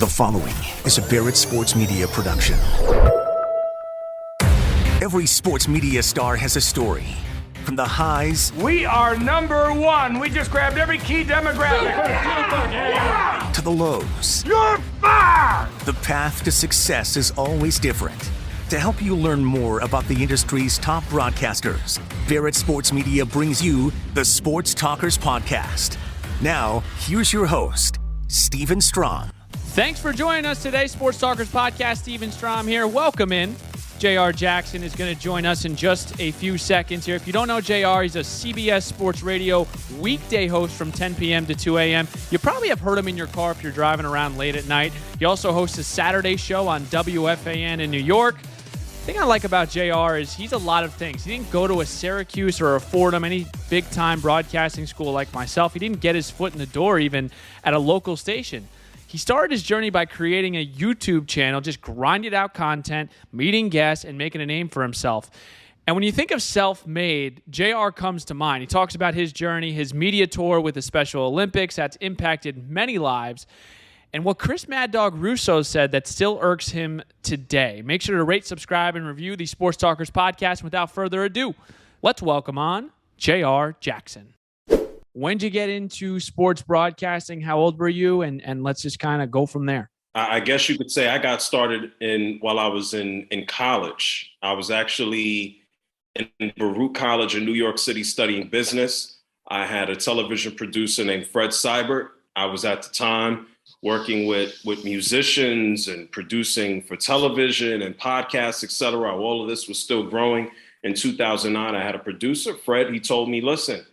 The following is a Barrett Sports Media production. Every sports media star has a story. From the highs... We are number one. We just grabbed every key demographic. To the lows. You're fired! The path to success is always different. To help you learn more about the industry's top broadcasters, Barrett Sports Media brings you the Sports Talkers Podcast. Now, here's your host, Stephen Strom. Thanks for joining us today, Sports Talkers Podcast. Stephen Strom here. Welcome in. JR Jackson is going to join us in just a few seconds here. If you don't know JR, he's a CBS Sports Radio weekday host from 10 p.m. to 2 a.m. You probably have heard him in your car if you're driving around late at night. He also hosts a Saturday show on WFAN in New York. The thing I like about JR is he's a lot of things. He didn't go to a Syracuse or a Fordham, any big-time broadcasting school like myself. He didn't get his foot in the door even at a local station. He started his journey by creating a YouTube channel, just grinding out content, meeting guests, and making a name for himself. And when you think of self-made, JR comes to mind. He talks about his journey, his media tour with the Special Olympics that's impacted many lives, and what Chris Mad Dog Russo said that still irks him today. Make sure to rate, subscribe, and review the Sports Talkers Podcast. Without further ado, let's welcome on JR Jackson. When did you get into sports broadcasting? How old were you? And let's just kind of go from there. I guess you could say I got started while I was in college. I was actually in Baruch College in New York City studying business. I had a television producer named Fred Seibert. I was at the time working with musicians and producing for television and podcasts, et cetera. All of this was still growing. In 2009, I had a producer, Fred. He told me, listen,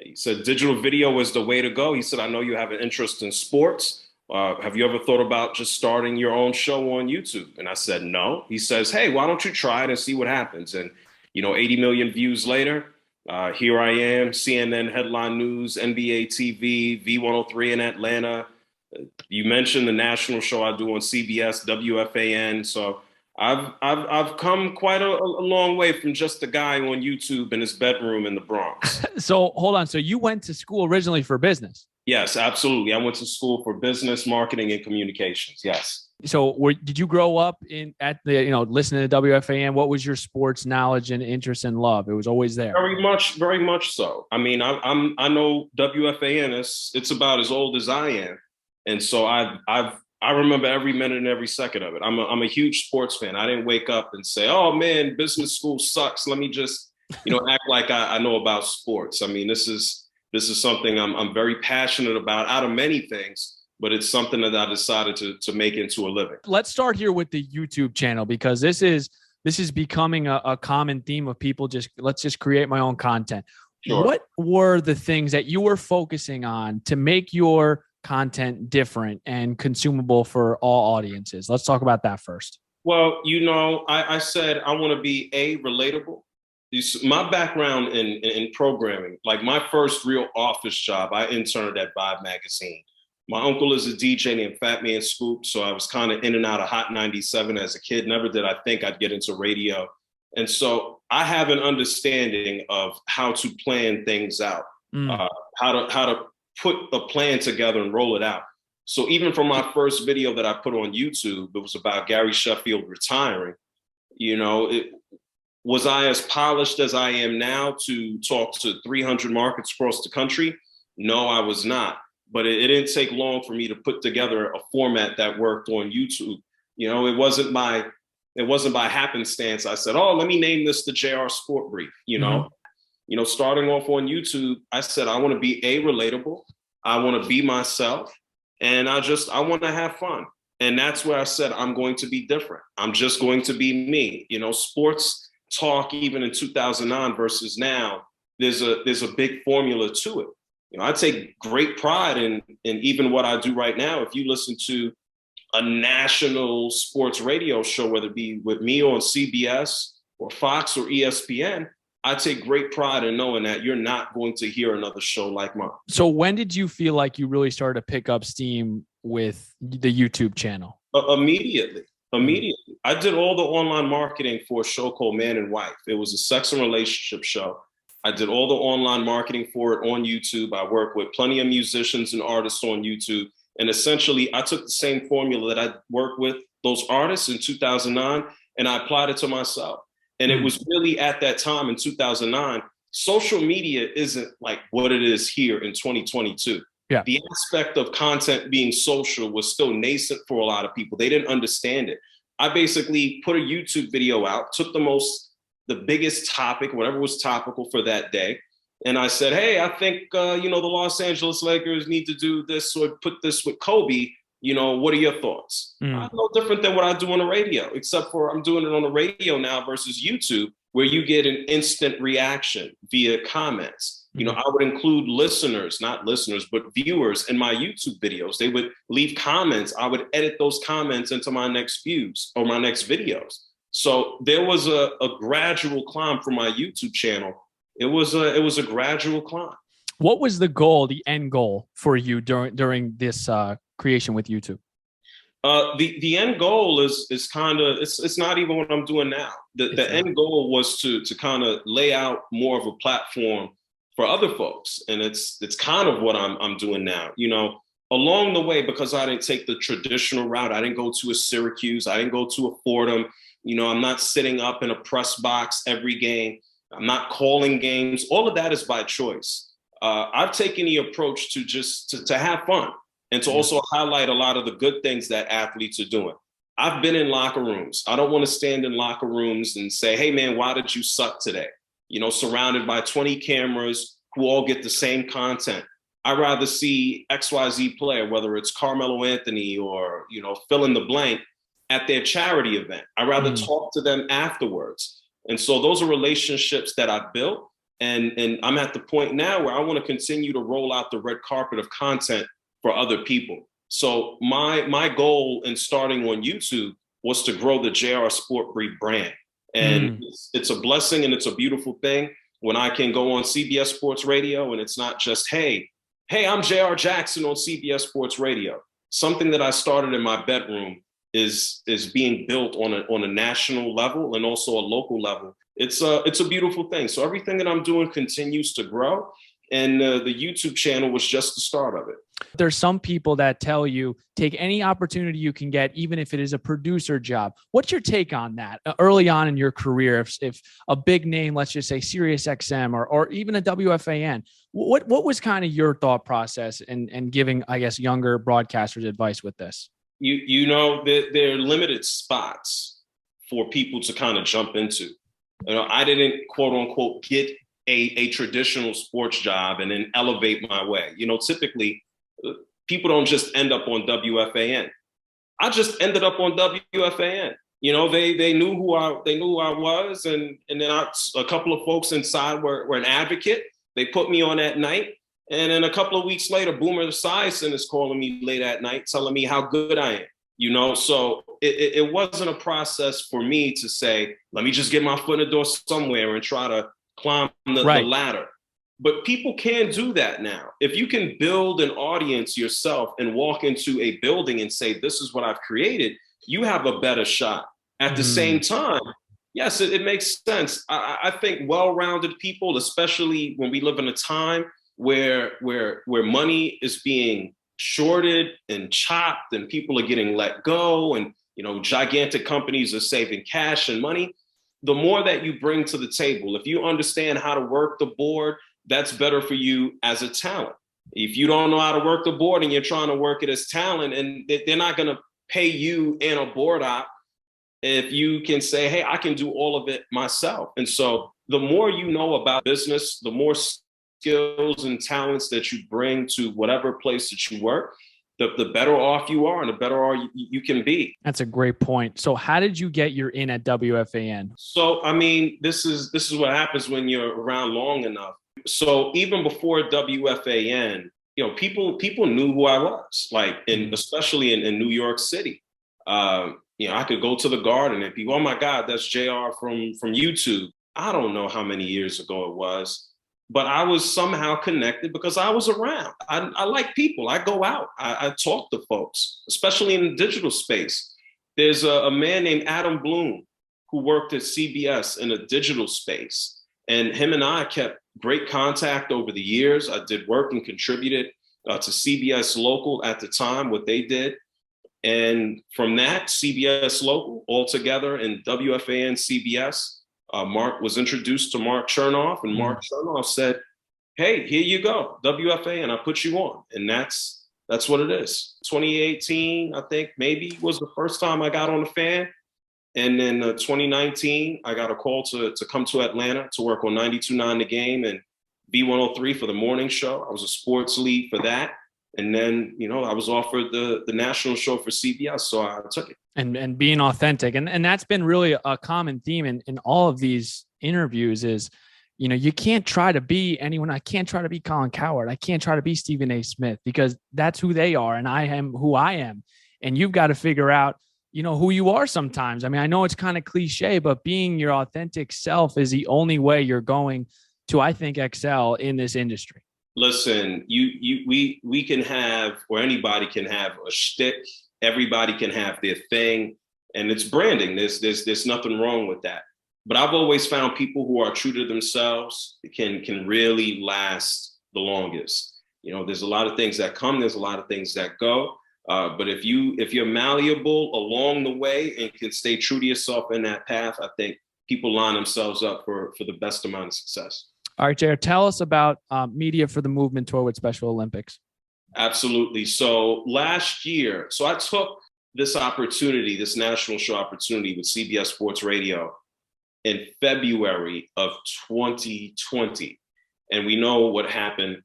he said, digital video is the way to go. He said, I know you have an interest in sports. Have you ever thought about just starting your own show on YouTube? And I said, no. He says, hey, why don't you try it and see what happens? And, 80 million views later, here I am, CNN headline news, NBA TV, V103 in Atlanta. You mentioned the national show I do on CBS, WFAN. So I've come quite a long way from just a guy on YouTube in his bedroom in the Bronx. So hold on. So you went to school originally for business? Yes, absolutely. I went to school for business, marketing, and communications. Yes. So did you grow up listening to WFAN? What was your sports knowledge and interest and love? It was always there. Very much so. I mean, I know WFAN. It's about as old as I am, and so I remember every minute and every second of it. I'm a huge sports fan. I didn't wake up and say, oh man, business school sucks. Let me just, act like I know about sports. I mean, this is something I'm very passionate about out of many things, but it's something that I decided to make into a living. Let's start here with the YouTube channel, because this is becoming a common theme of people let's just create my own content. Sure. What were the things that you were focusing on to make your content different and consumable for all audiences? Let's talk about that first. Well, I said I want to be relatable. My background in programming, like my first real office job, I interned at Vibe magazine. My uncle is a DJ named Fat Man Scoop, so I was kind of in and out of Hot 97 as a kid. Never did I think I'd get into radio. And so I have an understanding of how to plan things out, how to put a plan together and roll it out. So even from my first video that I put on YouTube, it was about Gary Sheffield retiring. Was I as polished as I am now to talk to 300 markets across the country? No, I was not. But it didn't take long for me to put together a format that worked on YouTube. It wasn't by happenstance. I said, oh, let me name this the JR SportBrief, Starting off on YouTube, I said, I want to be relatable. I want to be myself. And I want to have fun. And that's where I said, I'm going to be different. I'm just going to be me. Sports talk, even in 2009 versus now, there's a big formula to it. I take great pride in even what I do right now. If you listen to a national sports radio show, whether it be with me on CBS or Fox or ESPN, I take great pride in knowing that you're not going to hear another show like mine. So when did you feel like you really started to pick up steam with the YouTube channel? Immediately. I did all the online marketing for a show called Man and Wife. It was a sex and relationship show. I did all the online marketing for it on YouTube. I worked with plenty of musicians and artists on YouTube. And essentially, I took the same formula that I worked with those artists in 2009, and I applied it to myself. And it was really at that time in 2009, social media isn't like what it is here in 2022. Yeah. The aspect of content being social was still nascent for a lot of people. They didn't understand it. I basically put a YouTube video out, took the biggest topic, whatever was topical for that day. And I said, hey, I think, the Los Angeles Lakers need to do this or put this with Kobe. What are your thoughts? No different than what I do on the radio, except for I'm doing it on the radio now versus YouTube, where you get an instant reaction via comments. I would include not listeners, but viewers in my YouTube videos. They would leave comments. I would edit those comments into my next views or my next videos. So there was a gradual climb for my YouTube channel. It was a gradual climb. What was the goal, the end goal for you during this creation with YouTube? The end goal is kind of, it's not even what I'm doing now. The end goal was to kind of lay out more of a platform for other folks. And it's kind of what I'm doing now. Along the way, because I didn't take the traditional route, I didn't go to a Syracuse, I didn't go to a Fordham. I'm not sitting up in a press box every game. I'm not calling games. All of that is by choice. I've taken the approach to just to have fun and to also highlight a lot of the good things that athletes are doing. I've been in locker rooms. I don't want to stand in locker rooms and say, hey, man, why did you suck today? Surrounded by 20 cameras who all get the same content. I'd rather see XYZ player, whether it's Carmelo Anthony or, fill in the blank, at their charity event. I'd rather talk to them afterwards. And so those are relationships that I've built. And I'm at the point now where I want to continue to roll out the red carpet of content for other people. So my goal in starting on YouTube was to grow the JR SportBrief brand. And it's a blessing and it's a beautiful thing when I can go on CBS Sports Radio and it's not just, hey, I'm JR Jackson on CBS Sports Radio. Something that I started in my bedroom is being built on a national level and also a local level. It's a beautiful thing. So everything that I'm doing continues to grow. And the YouTube channel was just the start of it. There's some people that tell you, take any opportunity you can get, even if it is a producer job. What's your take on that early on in your career? If a big name, let's just say Sirius XM or even a WFAN, what was kind of your thought process in giving, I guess, younger broadcasters advice with this? There are limited spots for people to kind of jump into. I didn't, quote unquote, get a traditional sports job and then elevate my way. Typically people don't just end up on WFAN. I just ended up on WFAN. They knew who I was. And then a couple of folks inside were an advocate. They put me on that night. And then a couple of weeks later, Boomer Esiason is calling me late at night, telling me how good I am. So it wasn't a process for me to say, let me just get my foot in the door somewhere and try to climb the ladder. But people can do that now. If you can build an audience yourself and walk into a building and say, this is what I've created, you have a better shot. At the same time, yes, it makes sense. I think well-rounded people, especially when we live in a time where money is being shorted and chopped and people are getting let go and gigantic companies are saving cash and money, the more that you bring to the table, if you understand how to work the board, that's better for you as a talent. If you don't know how to work the board and you're trying to work it as talent, and they're not going to pay you in a board op if you can say, hey, I can do all of it myself. And so the more you know about business, the more skills and talents that you bring to whatever place that you work, the better off you are and the better off you can be. That's a great point. So how did you get your in at WFAN? So, this is what happens when you're around long enough. So even before WFAN, people knew who I was, especially in New York City. I could go to the Garden and people, oh my God, that's JR from YouTube. I don't know how many years ago it was. But I was somehow connected because I was around. I like people. I go out. I talk to folks, especially in the digital space. There's a man named Adam Bloom who worked at CBS in a digital space. And him and I kept great contact over the years. I did work and contributed to CBS Local at the time, what they did. And from that, CBS Local altogether and WFAN CBS, Mark was introduced to Mark Chernoff, and Mark Chernoff said, hey, here you go, WFAN, I put you on. And that's what it is. 2018, I think maybe was the first time I got on the fan. And then 2019, I got a call to come to Atlanta to work on 92.9 The Game and B103 for the morning show. I was a sports lead for that. And then, I was offered the national show for CBS, so I took it. And being authentic. And that's been really a common theme in all of these interviews is, you can't try to be anyone. I can't try to be Colin Cowherd. I can't try to be Stephen A. Smith because that's who they are and I am who I am. And you've got to figure out, who you are sometimes. I mean, I know it's kind of cliche, but being your authentic self is the only way you're going to, I think, excel in this industry. Listen, we can have, or anybody can have a shtick. Everybody can have their thing, and it's branding. There's nothing wrong with that. But I've always found people who are true to themselves can really last the longest. There's a lot of things that come, there's a lot of things that go. But if you're malleable along the way and can stay true to yourself in that path, I think people line themselves up for the best amount of success. All right, JR, tell us about Media for the Movement tour with Special Olympics. Absolutely. So last year, I took this opportunity, this national show opportunity with CBS Sports Radio in February of 2020. And we know what happened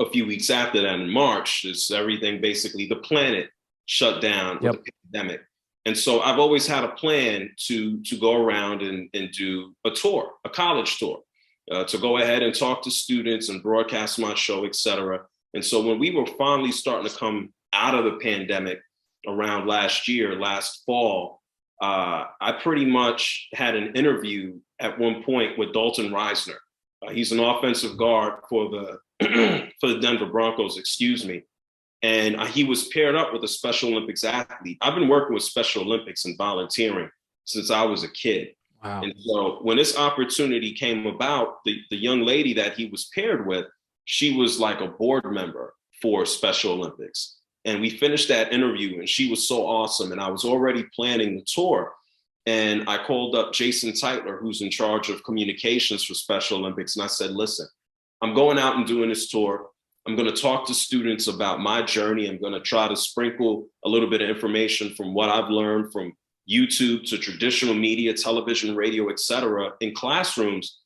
a few weeks after that in March. Is everything basically, the planet shut down with the pandemic. And so I've always had a plan to go around and do a tour, a college tour. To go ahead and talk to students and broadcast my show, et cetera. And so when we were finally starting to come out of the pandemic around last fall, I pretty much had an interview at one point with Dalton Reisner. He's an offensive guard for the Denver Broncos, And he was paired up with a Special Olympics athlete. I've been working with Special Olympics and volunteering since I was a kid. Wow. And so when this opportunity came about, the young lady that he was paired with, she was like a board member for Special Olympics. And we finished that interview and she was so awesome. And I was already planning the tour. And I called up Jason Teitler, who's in charge of communications for Special Olympics. And I said, listen, I'm going out and doing this tour. I'm going to talk to students about my journey. I'm going to try to sprinkle a little bit of information from what I've learned from YouTube to traditional media, television, radio, et cetera, in classrooms.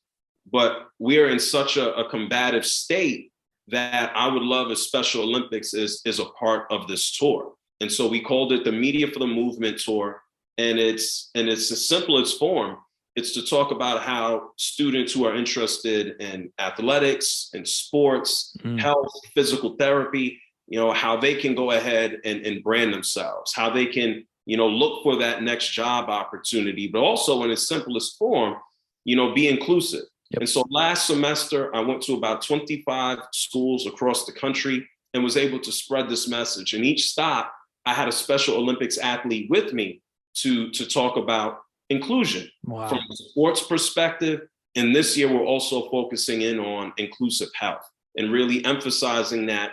But we are in such a combative state that I would love if Special Olympics is a part of this tour. And so we called it the Media for the Movement Tour. And it's the simplest form. It's to talk about how students who are interested in athletics and sports, health, physical therapy, how they can go ahead and brand themselves, how they can look for that next job opportunity, but also in its simplest form, be inclusive. Yep. And so last semester, I went to about 25 schools across the country and was able to spread this message. And each stop, I had a Special Olympics athlete with me to talk about inclusion from a sports perspective. And this year, we're also focusing in on inclusive health and really emphasizing that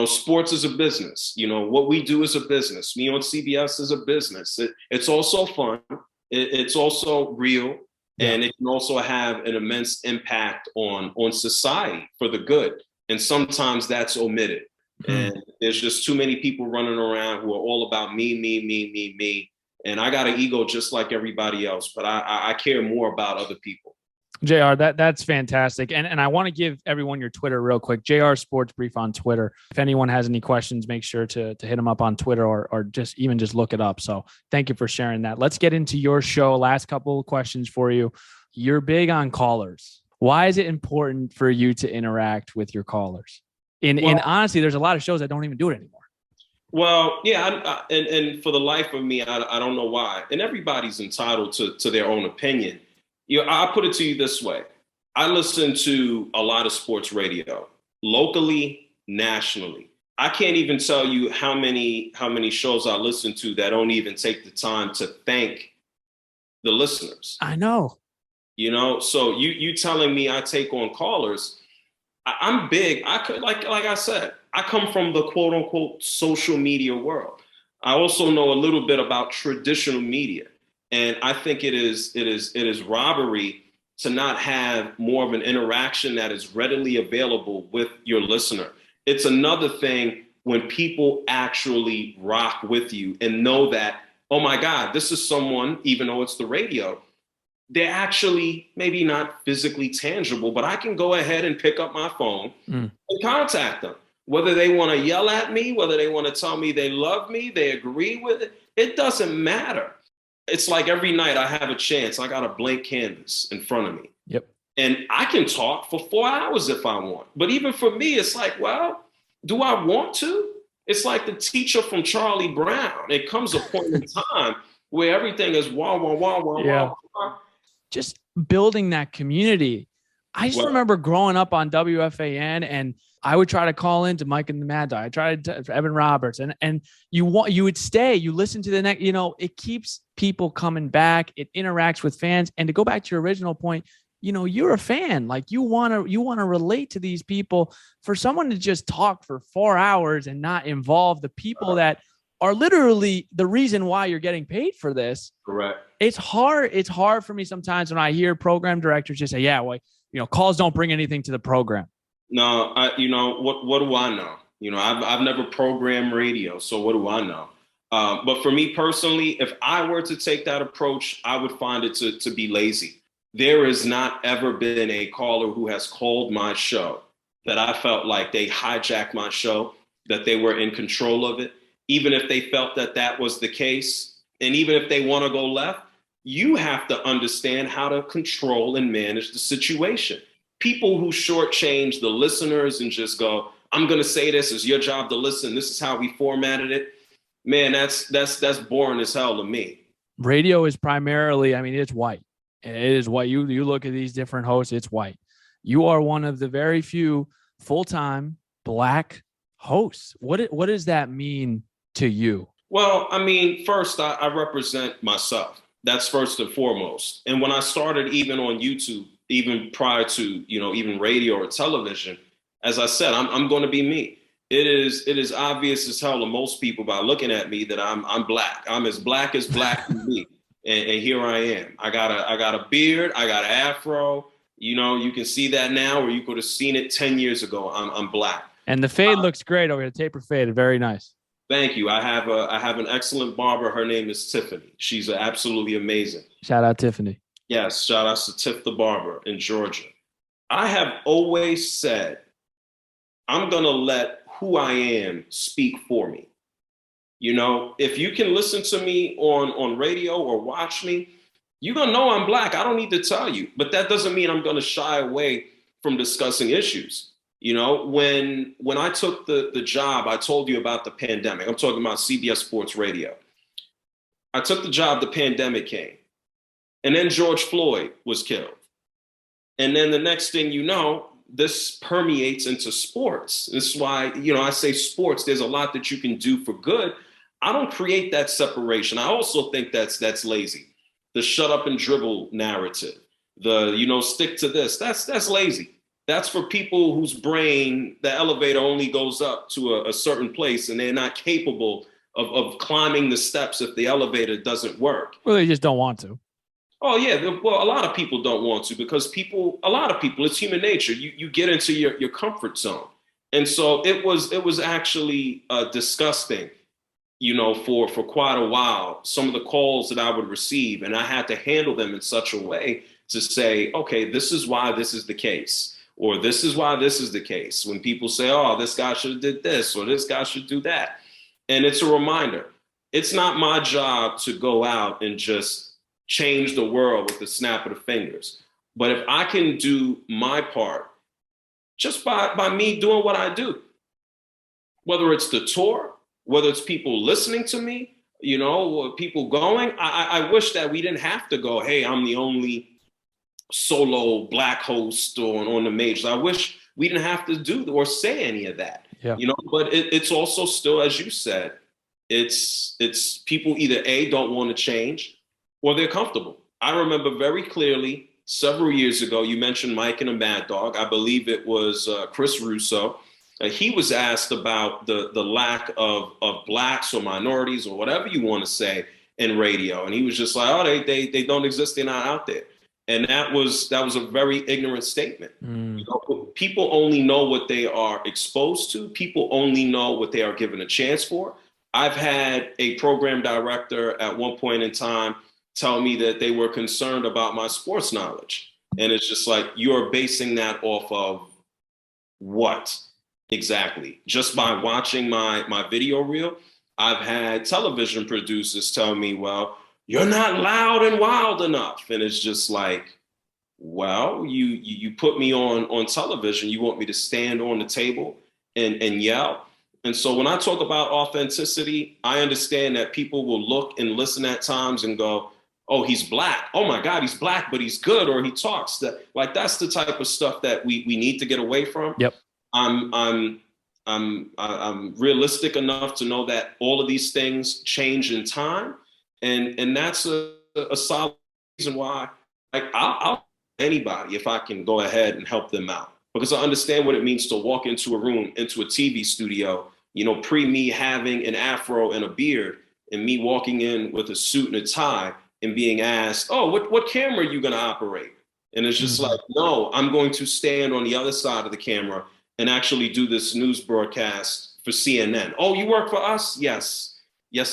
sports is a business. What we do is a business. Me on CBS is a business. It's also fun. It's also real. And it can also have an immense impact on society for the good. And sometimes that's omitted. And there's just too many people running around who are all about me. And I got an ego just like everybody else, but I care more about other people. JR, that's fantastic. And I want to give everyone your Twitter real quick. JR SportsBrief on Twitter. If anyone has any questions, make sure to hit him up on Twitter or just look it up. So thank you for sharing that. Let's get into your show. Last couple of questions for you. You're big on callers. Why is it important for you to interact with your callers? And honestly, there's a lot of shows that don't even do it anymore. Well, yeah. And for the life of me, I don't know why. And everybody's entitled to their own opinion. I'll put it to you this way. I listen to a lot of sports radio, locally, nationally. I can't even tell you how many shows I listen to that don't even take the time to thank the listeners. I know. So you telling me I take on callers, I'm big. I could, like I said, I come from the quote unquote social media world. I also know a little bit about traditional media. And I think it is robbery to not have more of an interaction that is readily available with your listener. It's another thing when people actually rock with you and know that, oh my God, this is someone, even though it's the radio, they're actually maybe not physically tangible, but I can go ahead and pick up my phone and contact them. Whether they want to yell at me, whether they want to tell me they love me, they agree with it, it doesn't matter. It's like every night I have a chance. I got a blank canvas in front of me. Yep. And I can talk for 4 hours if I want. But even for me, it's like, well, do I want to? It's like the teacher from Charlie Brown. It comes a point in time where everything is wah, wah, wah, wah, Yeah. wah. Just building that community. I just remember growing up on WFAN, and I would try to call into Mike and the Mad Dog. I tried to Evan Roberts, and you would stay, you listen to the next, it keeps people coming back. It interacts with fans. And to go back to your original point, you're a fan. Like you want to relate to these people. For someone to just talk for 4 hours and not involve the people that are literally the reason why you're getting paid for this. Correct. It's hard. It's hard for me sometimes when I hear program directors just say, yeah, well, calls don't bring anything to the program. No, what do I know? I've never programmed radio, so what do I know? But for me personally, if I were to take that approach, I would find it to be lazy. There has not ever been a caller who has called my show that I felt like they hijacked my show, that they were in control of it. Even if they felt that was the case, and even if they want to go left, you have to understand how to control and manage the situation. People who shortchange the listeners and just go, I'm going to say this, it's your job to listen, this is how we formatted it. Man, that's boring as hell to me. Radio is primarily, it's white. It is white. You look at these different hosts, it's white. You are one of the very few full-time Black hosts. What does that mean to you? Well, first, I represent myself. That's first and foremost. And when I started even on YouTube, even prior to, even radio or television, as I said, I'm going to be me. It is obvious as hell to most people by looking at me that I'm Black. I'm as black can be. And here I am. I got a beard. I got an afro. You can see that now, or you could have seen it 10 years ago. I'm Black. And the fade looks great over here. Taper faded. Very nice. Thank you. I have an excellent barber. Her name is Tiffany. She's absolutely amazing. Shout out Tiffany. Yes, shout out to Tiff the barber in Georgia. I have always said, I'm going to let who I am speak for me. If you can listen to me on radio or watch me, you're going to know I'm Black. I don't need to tell you. But that doesn't mean I'm going to shy away from discussing issues. When I took the job, I told you about the pandemic. I'm talking about CBS Sports Radio. I took the job, the pandemic came. And then George Floyd was killed. And then the next thing you know, this permeates into sports. This is why, I say sports, there's a lot that you can do for good. I don't create that separation. I also think that's lazy. The shut up and dribble narrative, the, stick to this, that's lazy. That's for people whose brain, the elevator only goes up to a certain place and they're not capable of climbing the steps if the elevator doesn't work. Well, they just don't want to. Oh, yeah. Well, a lot of people don't want to because a lot of people, it's human nature. You get into your comfort zone. And so it was actually disgusting, for quite a while, some of the calls that I would receive, and I had to handle them in such a way to say, okay, this is why this is the case, or this is why this is the case. When people say, oh, this guy should have did this, or this guy should do that. And it's a reminder. It's not my job to go out and just change the world with the snap of the fingers. But if I can do my part, just by me doing what I do, whether it's the tour, whether it's people listening to me, or people going, I wish that we didn't have to go, hey, I'm the only solo Black host on the majors. I wish we didn't have to do or say any of that. Yeah. But it's also still, as you said, it's people either A, don't want to change, or they're comfortable. I remember very clearly several years ago, you mentioned Mike and the Mad Dog. I believe it was Chris Russo. He was asked about the lack of blacks or minorities or whatever you want to say in radio. And he was just like, oh, they don't exist. They're not out there. And that was a very ignorant statement. You know, people only know what they are exposed to. People only know what they are given a chance for. I've had a program director at one point in time tell me that they were concerned about my sports knowledge. And it's just like, you're basing that off of what exactly? Just by watching my video reel? I've had television producers tell me, well, you're not loud and wild enough. And it's just like, well, you put me on television. You want me to stand on the table and yell? And so when I talk about authenticity, I understand that people will look and listen at times and go, oh, he's black. Oh my God, he's black, but he's good, or he talks that. Like, that's the type of stuff that we need to get away from. Yep. I'm realistic enough to know that all of these things change in time. And that's a solid reason why, like, I'll anybody if I can go ahead and help them out, because I understand what it means to walk into a room, into a TV studio, you know, pre me having an afro and a beard, and me walking in with a suit and a tie and being asked, oh, what camera are you going to operate? And it's just like, no, I'm going to stand on the other side of the camera and actually do this news broadcast for CNN. Oh, you work for us? Yes,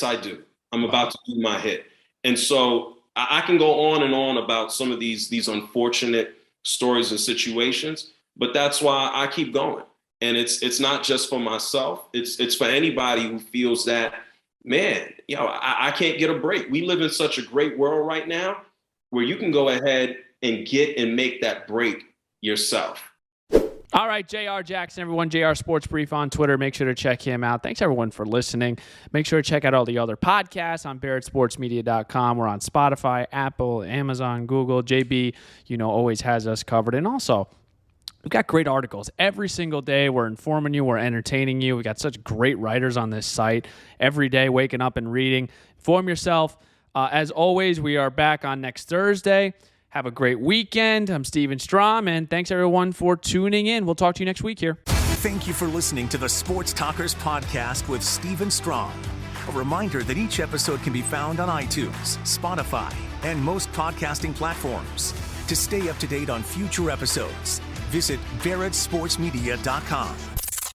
I do. I'm about to do my hit. And so I can go on and on about some of these unfortunate stories and situations, but that's why I keep going. And it's not just for myself. It's for anybody who feels that, man, you know, I can't get a break. We live in such a great world right now where you can go ahead and get and make that break yourself. All right, JR Jackson, everyone, JR Sports Brief on Twitter. Make sure to check him out. Thanks, everyone, for listening. Make sure to check out all the other podcasts on BarrettSportsMedia.com. We're on Spotify, Apple, Amazon, Google. JB, always has us covered. And also, we've got great articles every single day. We're informing you. We're entertaining you. We've got such great writers on this site every day, waking up and reading. Inform yourself. As always, we are back on next Thursday. Have a great weekend. I'm Steven Strom, and thanks, everyone, for tuning in. We'll talk to you next week here. Thank you for listening to the Sports Talkers podcast with Steven Strom. A reminder that each episode can be found on iTunes, Spotify, and most podcasting platforms. To stay up to date on future episodes, visit BarrettSportsMedia.com.